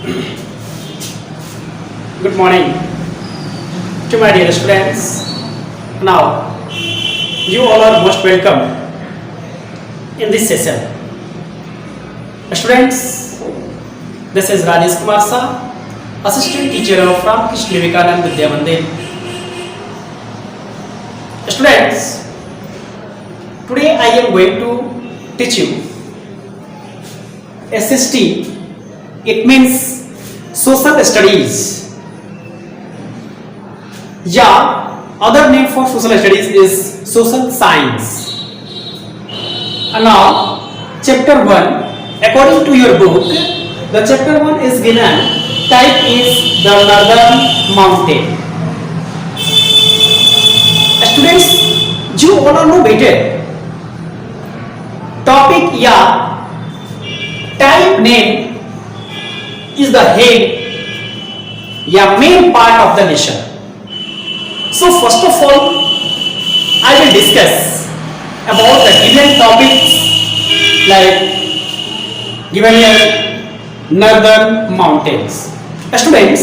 Good morning to my dear students. Now, you all are most welcome in this session. Students, this is Rajesh Kumar Shah, Assistant Teacher of Ramkrishna Vivekanand Vidya Mandir. Students, today I am going to teach you SST. It means Social Studies. Yeah, other name for Social Studies is Social Science. And now, Chapter 1. According to your book, the Chapter 1 is given. Type is the Northern Mountain. Students, you all know better. Topic या type name is the head या main part of the nation. So first of all, I will discuss about the given topics like given here Northern Mountains. Students,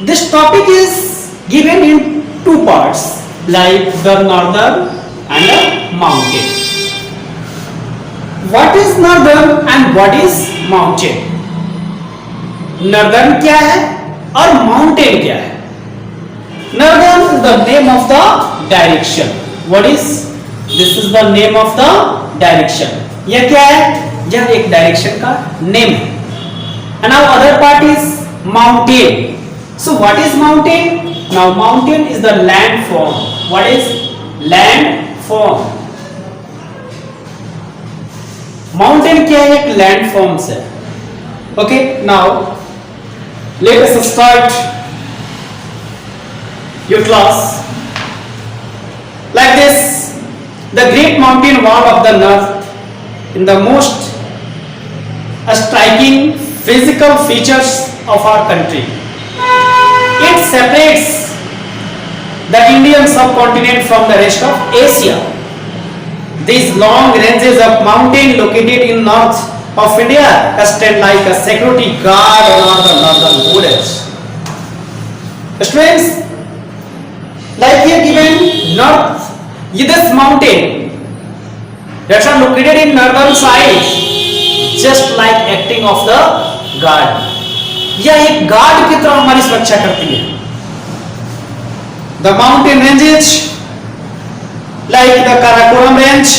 this topic is given in two parts like the northern and the mountain. What is northern and what is mountain? Northern क्या है और mountain क्या है? Northern is the name of the direction. What is? This is the name of the direction. यह क्या है? यह एक डायरेक्शन का नेम है. And now other part is mountain. So what is mountain? Now mountain is the land form. What is land form? Mountain क्या है? एक land forms है. Okay, now let us start your class. Like this, the great mountain wall of the north in the most striking physical features of our country. It separates the Indian subcontinent from the rest of Asia. These long ranges of mountain located in north of India stand like a security guard along the northern borders. Students, like here given north, this mountain that are located in northern side, just like acting of the guard. यह एक guard की तरह हमारी सुरक्षा करती है. The mountain ranges like the Karakoram range.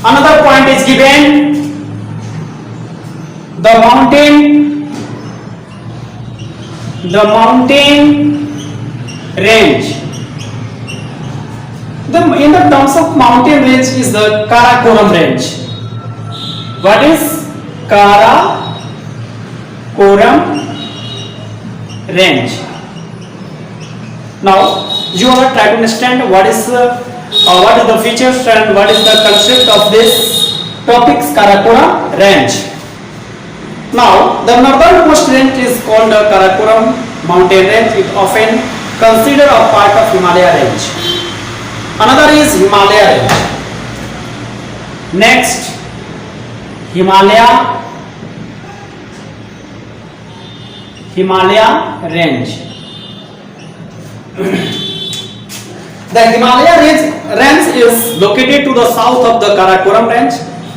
Another point is given. The mountain range. In the terms of mountain range is the Karakoram range. What is Karakoram range? Now you are trying to understand what is the features and what is the concept of this topics Karakoram range. Now the northernmost range is called the Karakoram mountain range. It often considered a part of Himalaya range. Another is Himalaya range. Next, Himalaya range. The Himalaya range is located to the south of the Karakoram range.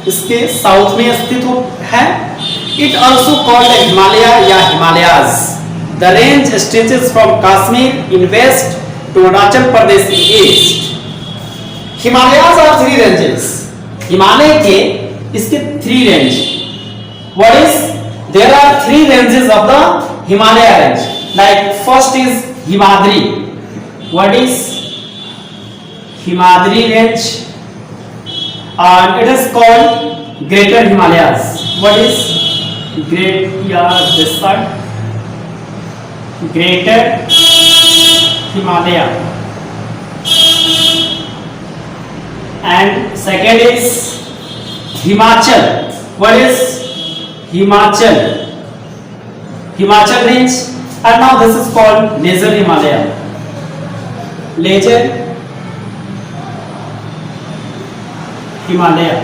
इसके south में स्थित है. It also called the Himalaya या Himalayas. The range stretches from Kashmir in west to Arunachal Pradesh in east. Himalayas are three ranges. Himalaya के इसके three range. What is? There are three ranges of the Himalaya range. Like first is Himadri. What is Himadri range? And it is called Greater Himalayas. What is this part? Greater Himalaya. And second is Himachal. What is Himachal range? And now this is called Lesser Himalaya. Lesser Himalaya.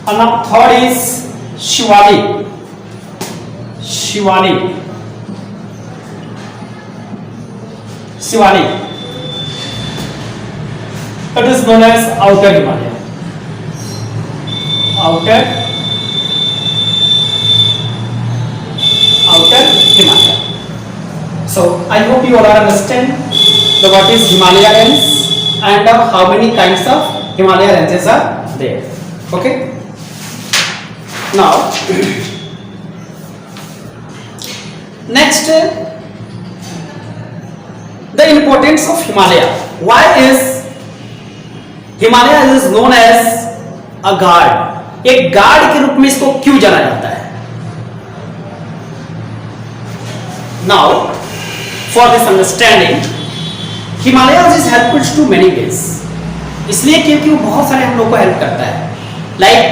And now third is Shivalik. Shivalik. Shivalik. It is known as Outer Himalaya. Outer Himalaya. So I hope you all understand the what is Himalaya range and how many kinds of Himalaya ranges are there. Okay. Now next, the importance of Himalaya. Why is Himalaya is known as a guard? एक guard के रूप में इसको क्यों जाना जाता है? Now, for this understanding, Himalayas is helpful to many ways. इसलिए क्योंकि वो बहुत सारे हम लोग को हेल्प करता है. Like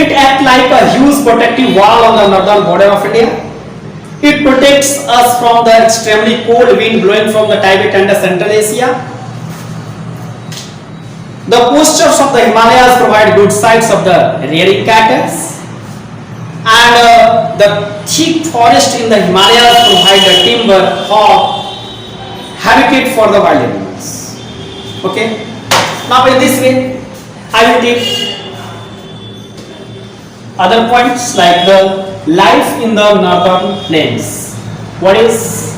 it act like a huge protective wall on the northern border of India. It protects us from the extremely cold wind blowing from the Tibet and the Central Asia. The postures of the Himalayas provide good sights of the rearing cattle, and the thick forest in the Himalayas provide the timber or habitat for the wild animals. Okay. Now in this way, I will take other points like the life in the northern plains. What is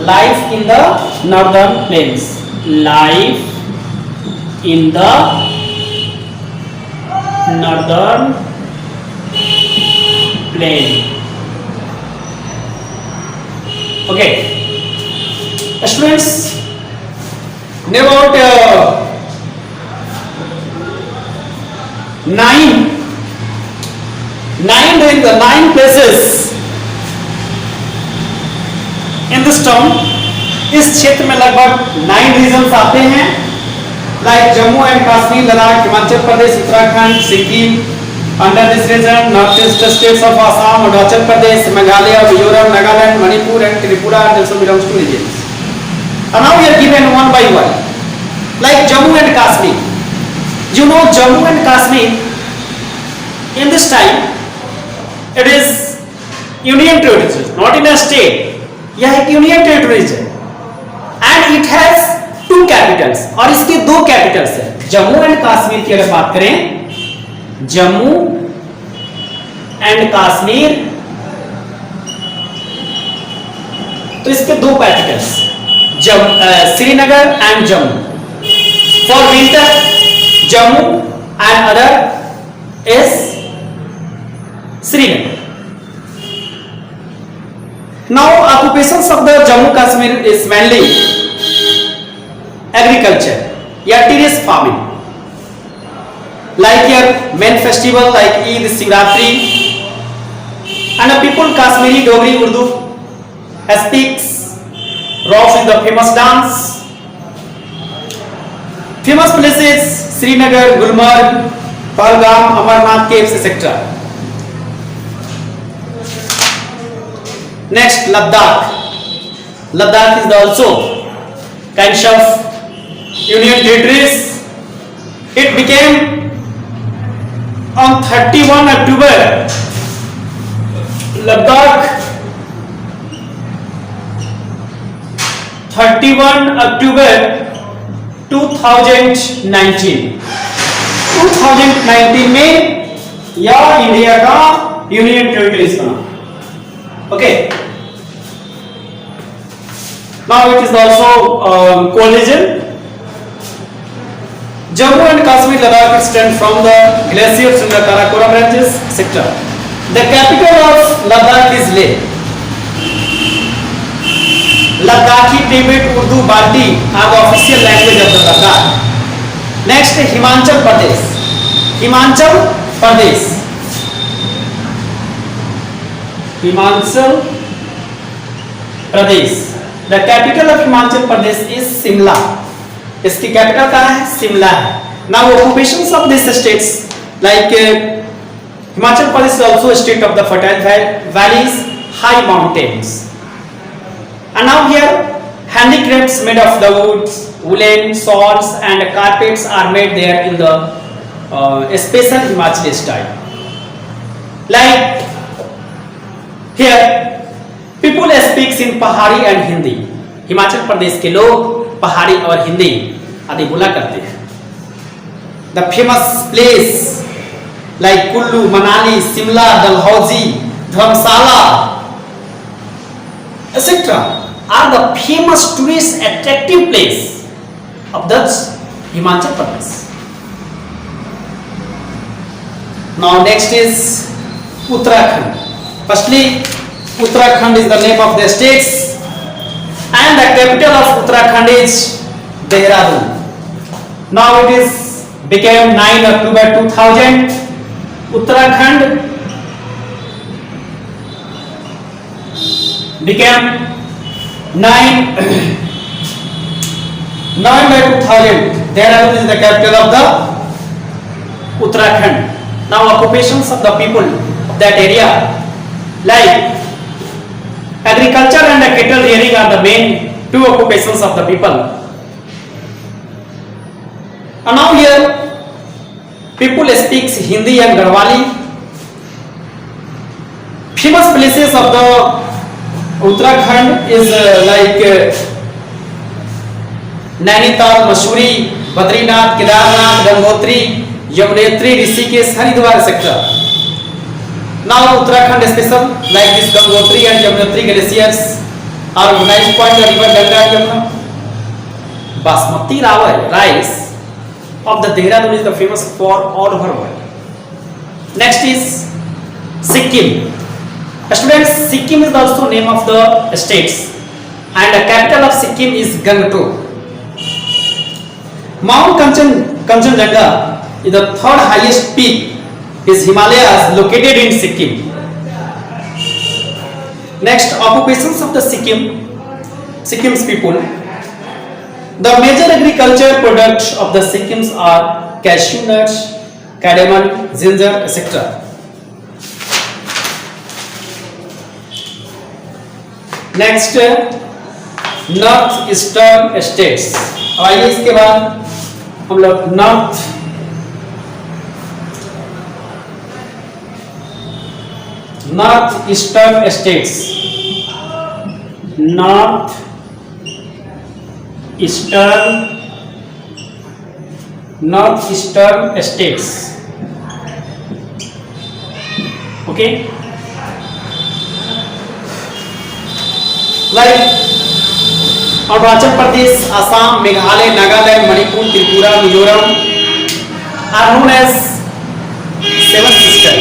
life in the northern plains? Life in the northern plain. Okay, students, know about nine places in this term. इस क्षेत्र में लगभग 9 regions आते हैं, like Jammu and Kashmir, Ladakh, Himachal Pradesh, Uttarakhand, Sikkim. Under this region north east states of Assam, Arunachal Pradesh, Meghalaya, Mizoram, Nagaland, Manipur and Tripura and also belongs to regions. And now we are given one by one, like Jammu and Kashmir. You know Jammu and Kashmir in this time it is union territory, not in a state. यह एक union territories है and it has 2 Capitals, और इसके 2 Capitals है. Jammu and Kashmir की अगर बात करें, जम्मू एंड कश्मीर, तो इसके 2 Capitals, Srinagar and Jammu. For winter Jammu and other is Srinagar. Now occupations of the Jammu Kashmir is mainly agriculture, terrace farming. Like here main festival like Eid, Shivratri, and the people Kashmiri Dogri Urdu speaks. Rauf is the famous dance. Famous places Srinagar, Gulmarg, Pahalgam, Amarnath caves, etc. Next, Ladakh. Ladakh is also kinds of union territories. It became on 31 October. Ladakh 31 October 2019. 2019 में यह India का union territories बना. Okay. Now it is also coalition. Jammu and Kashmir, Ladakh extend from the glaciers in the Karakoram ranges, etc. The capital of Ladakh is Leh. Ladakhi, Tibet, Urdu, Balti are the official language of the Ladakh. Next, Himachal Pradesh. Himachal Pradesh. Himachal Pradesh. The capital of Himachal Pradesh is Shimla. इसकी capital कहाँ है? शिमला है. Now occupations of these states like Himachal Pradesh is also a state of the fertile valleys, high mountains. And now here Handicrafts made of the woods, woolen, shawls and carpets are made there in the special Himachali style. Like here, people speaks in Pahari and Hindi. Himachal Pradesh के लोग पहाड़ी और हिंदी आदि बोला करते हैं. The famous place like Kullu, Manali, Simla, Dalhousie, Dharamsala, etc. are the famous tourist attractive place of the Himachal Pradesh. Now next is Uttarakhand. Firstly, Uttarakhand is the name of the states and the capital of Uttarakhand is Dehradun. Now it is became 9 October 2000. Uttarakhand became 9 November 2000. Dehradun is the capital of the Uttarakhand. Now occupations of the people of that area like agriculture and cattle rearing are the main two occupations of the people. And now here people speaks Hindi and Garhwali. Famous places of the Uttarakhand is like Nainital, Mussoorie, Badrinath, Kedarnath, Gangotri, Yamunotri, Rishikesh, Haridwar, etc. Now Uttarakhand special like this Gangotri and Yamunotri glaciers are organized point the river Ganga and Yamuna. Basmati rice of the Dehradun is the famous for all over world. Next is Sikkim. Students, Sikkim is also name of the states and the capital of Sikkim is Gangtok. Mount Kanchenjunga is the third highest peak is Himalayas located in Sikkim. Next, occupations of the Sikkim's people. The major agriculture products of the Sikkims are cashew nuts, cardamom, ginger, etc. Next, North Eastern states. आइए इसके बाद हम लोग North Eastern states. North Eastern states. Okay. Like Arunachal Pradesh, Assam, Meghalaya, Nagaland, Manipur, Tripura, Mizoram are known as seven sister.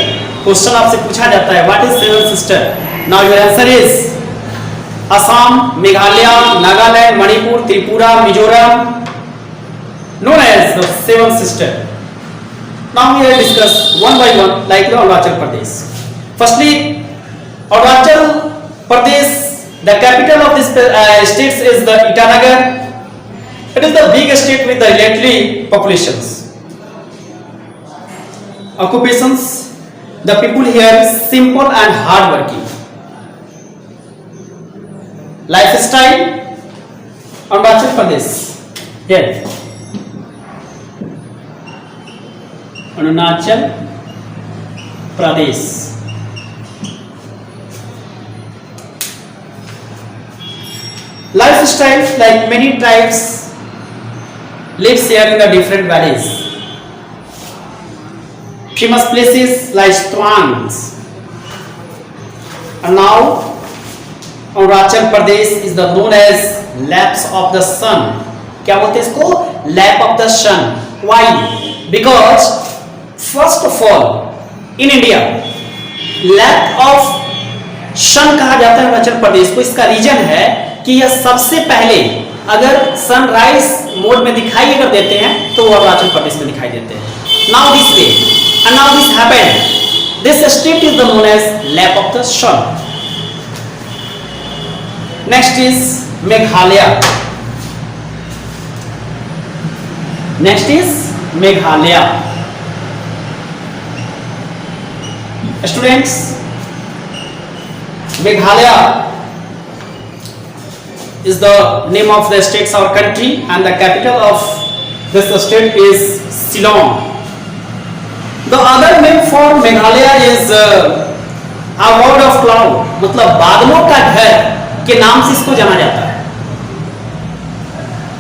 Question आपसे पूछा जाता है what is seven sister. Now your answer is Assam, Meghalaya, Nagaland, Manipur, Tripura, Mizoram known as the seven sister. Now we will discuss one by one like the Arunachal Pradesh. Firstly, Arunachal Pradesh, the capital of this states is the Itanagar. It is the big state with the elderly populations. Occupations, the people here simple and hard working. Lifestyle, Arunachal Pradesh. Here, Arunachal Pradesh. Lifestyle, like many tribes lives here in the different valleys. Famous places like Stwangs. And now Arunachal Pradesh is the known as laps of the sun. क्या बोलते हैं इसको? Lap of the sun. Why? Because first of all in India lap of sun कहा जाता है अरुणाचल प्रदेश को. इसका reason है कि यह सबसे पहले अगर सनराइज मोड में दिखाई अगर देते हैं तो वो अरुणाचल प्रदेश में दिखाई देते हैं. Now this way and now this happened. This state is the known as lap of the sun. Next is Meghalaya. Next is Meghalaya. Students, Meghalaya is the name of the states or country, and the capital of this state is Shillong. The other name for Meghalaya is a world of cloud, मतलब बादलों का घर के नाम से इसको जाना जाता है.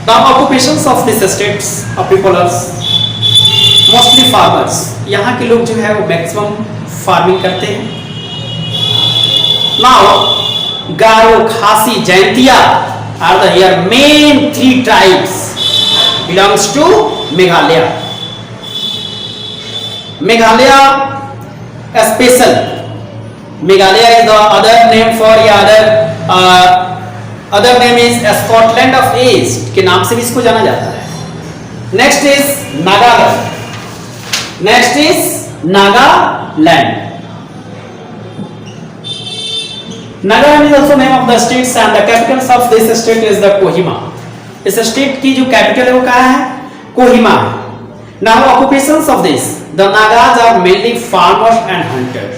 The occupations of these states of people are mostly farmers. यहाँ के लोग जो है वो मैक्सिमम फार्मिंग करते हैं. Now गारो, खासी, Jaintia are the here main three tribes belongs to Meghalaya. Meghalaya special. Meghalaya is the other name for other name is Scotland of East के नाम से भी इसको जाना जाता है. Next is Nagaland. Next is Nagaland. Nagaland is also name of the states, and the capital of this state is the Kohima. इस state की जो कैपिटल है वो कहाँ है? Kohima. Now occupations of this, the Nagas are mainly farmers and hunters.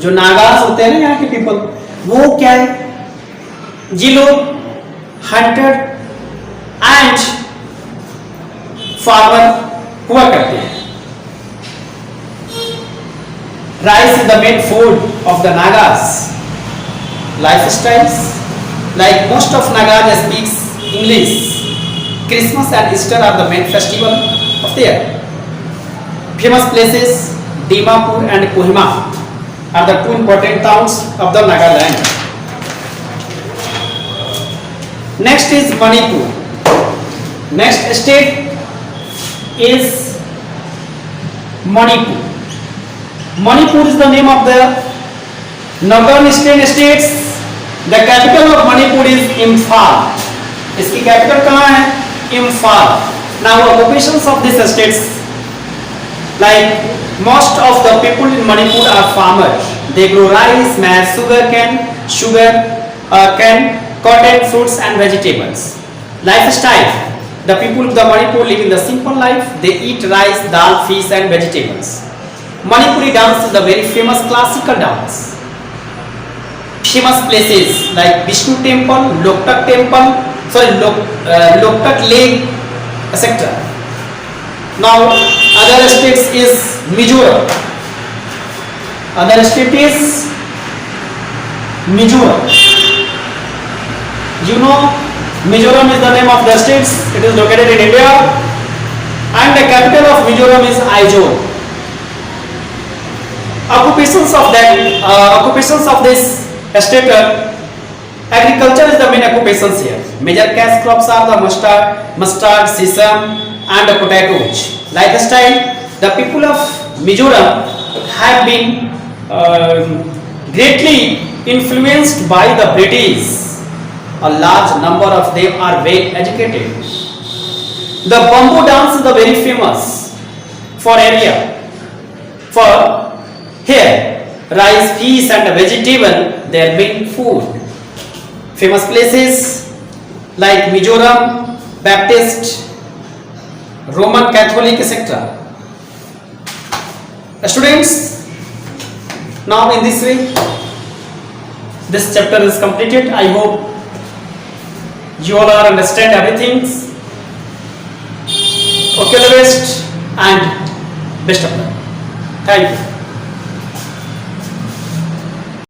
जो नागास होते हैं ना यहाँ के पीपल, वो क्या है? ये लोग हंटर एंड फार्मर हुआ करते हैं. Rice is the main food of the Nagas. Lifestyles, like most of Nagas speaks English. Christmas and Easter are the main festival of the year. Famous places Dimapur and Kohima are the two important towns of the Nagaland. Next is Manipur. Next state is Manipur. Manipur is the name of the northeastern states. The capital of Manipur is Imphal. इसकी capital कहाँ है? Imphal. Now occupations of these states, like most of the people in Manipur are farmers. They grow rice, maize, sugar cane, cotton, fruits and vegetables. Lifestyle, the people of the Manipur live in the simple life. They eat rice, dal, fish and vegetables. Manipuri dance is the very famous classical dance. Famous places like Vishnu temple, Loktak lake, etc. Now other states is Mizoram. Other state is Mizoram. You know, Mizoram is the name of the states. It is located in India, and the capital of Mizoram is Aizawl. Occupations of this state, agriculture is the main occupations here. Major cash crops are the mustard, sesame and potatoes. Lifestyle, the people of Mizoram have been greatly influenced by the British. A large number of them are well educated. The bamboo dance is the very famous for area. For here, rice, fish and vegetable, their main food. Famous places like Mizoram, Baptist, Roman Catholic, etc. Students, now in this way, this chapter is completed. I hope you all are understand everything. Okay, the best and best of luck. Thank you.